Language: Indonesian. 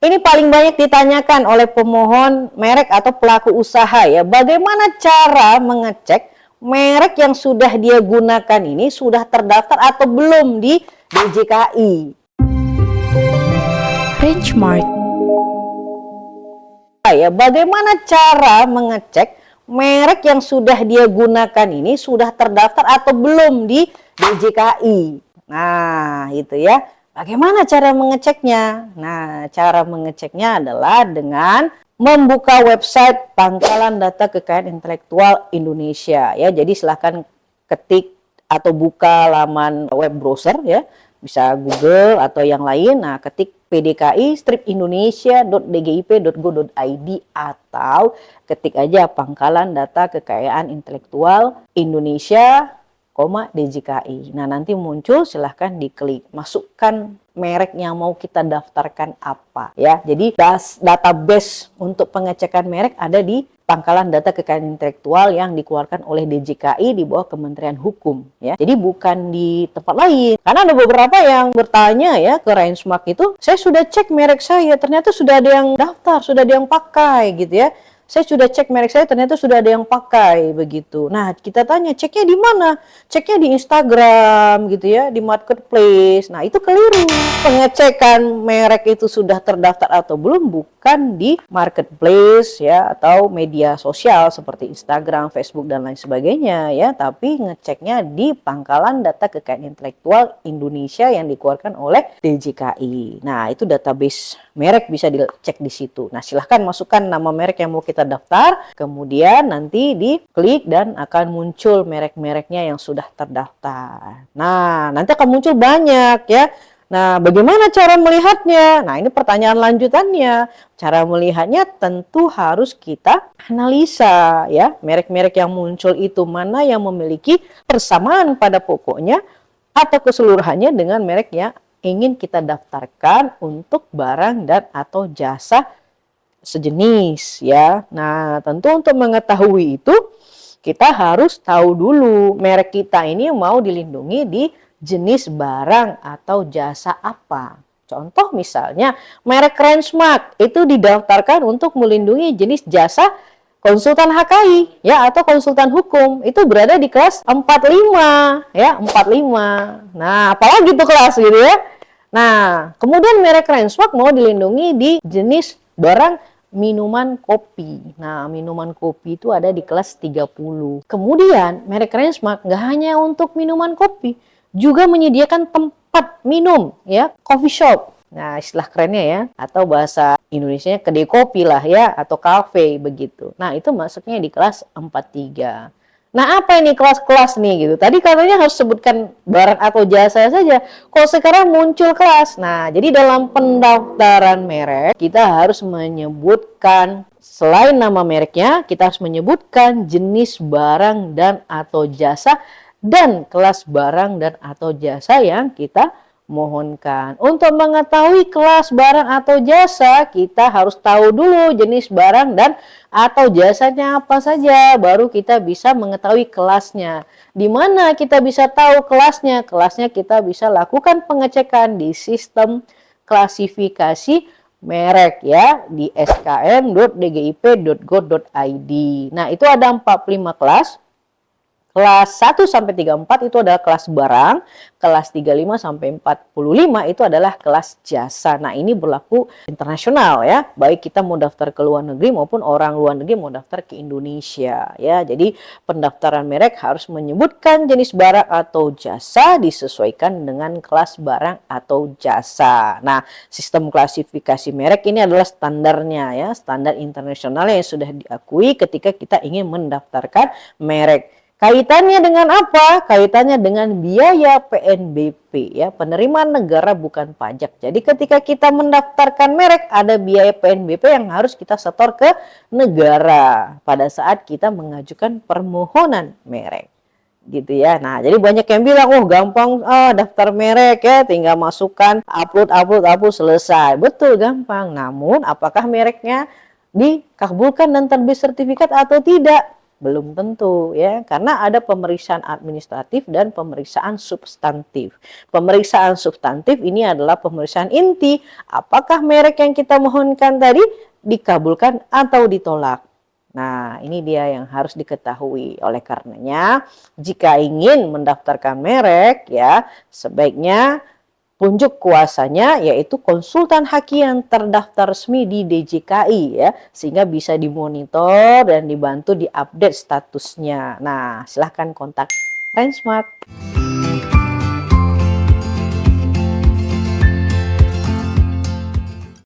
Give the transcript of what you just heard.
Ini paling banyak ditanyakan oleh pemohon merek atau pelaku usaha ya. Bagaimana cara mengecek merek yang sudah dia gunakan ini sudah terdaftar atau belum di DJKI? Rangemart. Ya, bagaimana cara mengecek merek yang sudah dia gunakan ini sudah terdaftar atau belum di DJKI? Nah, itu ya. Bagaimana cara mengeceknya? Nah, cara mengeceknya adalah dengan membuka website Pangkalan Data Kekayaan Intelektual Indonesia ya. Jadi silahkan ketik atau buka laman web browser ya. Bisa Google atau yang lain. Nah, ketik pdki-indonesia.dgip.go.id atau ketik aja Pangkalan Data Kekayaan Intelektual Indonesia, DJKI. Nah, nanti muncul, silahkan diklik. Masukkan merek yang mau kita daftarkan apa ya. Jadi database untuk pengecekan merek ada di Pangkalan Data Kekayaan Intelektual yang dikeluarkan oleh DJKI di bawah Kementerian Hukum ya. Jadi bukan di tempat lain. Karena ada beberapa yang bertanya ya ke Rangemart itu, saya sudah cek merek saya, ternyata sudah ada yang daftar, sudah ada yang pakai gitu ya. Saya sudah cek merek saya, ternyata sudah ada yang pakai begitu. Nah, kita tanya, ceknya di mana? Ceknya di Instagram gitu ya, di marketplace. Nah, itu keliru. Pengecekan merek itu sudah terdaftar atau belum bukan di marketplace ya atau media sosial seperti Instagram, Facebook dan lain sebagainya ya, tapi ngeceknya di Pangkalan Data Kekayaan Intelektual Indonesia yang dikeluarkan oleh DJKI. Nah, itu database merek bisa dicek di situ. Nah, silahkan masukkan nama merek yang mau kita daftar, kemudian nanti diklik dan akan muncul merek-mereknya yang sudah terdaftar. Nah, nanti akan muncul banyak ya. Nah, bagaimana cara melihatnya? Nah, ini pertanyaan lanjutannya. Cara melihatnya tentu harus kita analisa ya. Merek-merek yang muncul itu mana yang memiliki persamaan pada pokoknya atau keseluruhannya dengan merek yang ingin kita daftarkan untuk barang dan atau jasa sejenis ya. Nah, tentu untuk mengetahui itu kita harus tahu dulu merek kita ini mau dilindungi di jenis barang atau jasa apa. Contoh misalnya merek Rangemart itu didaftarkan untuk melindungi jenis jasa konsultan HKI ya atau konsultan hukum, itu berada di kelas 45 ya, 45. Nah, apalagi itu kelas gitu ya. Nah, kemudian merek Rangemart mau dilindungi di jenis barang minuman kopi. Nah, minuman kopi itu ada di kelas 30. Kemudian merek Rangemart nggak hanya untuk minuman kopi, juga menyediakan tempat minum ya, coffee shop. Nah, istilah kerennya ya, atau bahasa Indonesianya kedai kopi lah ya, atau kafe begitu. Nah, itu masuknya di kelas 43. Nah, apa ini kelas-kelas nih gitu? Tadi katanya harus sebutkan barang atau jasa saja. Kok sekarang muncul kelas? Nah, jadi dalam pendaftaran merek, kita harus menyebutkan selain nama mereknya, kita harus menyebutkan jenis barang dan atau jasa dan kelas barang dan atau jasa yang kita mohonkan. Untuk mengetahui kelas barang atau jasa, kita harus tahu dulu jenis barang dan atau jasanya apa saja, baru kita bisa mengetahui kelasnya. Di mana kita bisa tahu kelasnya? Kelasnya kita bisa lakukan pengecekan di sistem klasifikasi merek ya di skm.dgip.go.id. Nah, itu ada 45 kelas. Kelas 1 sampai 34 itu adalah kelas barang, kelas 35 sampai 45 itu adalah kelas jasa. Nah, ini berlaku internasional ya, baik kita mau daftar ke luar negeri maupun orang luar negeri mau daftar ke Indonesia ya. Jadi pendaftaran merek harus menyebutkan jenis barang atau jasa disesuaikan dengan kelas barang atau jasa. Nah, sistem klasifikasi merek ini adalah standarnya ya, standar internasional yang sudah diakui ketika kita ingin mendaftarkan merek. Kaitannya dengan apa? Kaitannya dengan biaya PNBP ya, penerimaan negara bukan pajak. Jadi ketika kita mendaftarkan merek ada biaya PNBP yang harus kita setor ke negara pada saat kita mengajukan permohonan merek. Gitu ya. Nah, jadi banyak yang bilang, "Oh, gampang daftar merek ya, tinggal masukkan, upload selesai." Betul, gampang. Namun, apakah mereknya dikabulkan dan terbit sertifikat atau tidak? Belum tentu ya, karena ada pemeriksaan administratif dan pemeriksaan substantif. Pemeriksaan substantif ini adalah pemeriksaan inti, apakah merek yang kita mohonkan tadi dikabulkan atau ditolak. Nah, ini dia yang harus diketahui. Oleh karenanya, jika ingin mendaftarkan merek ya, sebaiknya unjuk kuasanya yaitu konsultan haki yang terdaftar resmi di DJKI ya, sehingga bisa dimonitor dan dibantu diupdate statusnya. Nah, silahkan kontak Rensmart.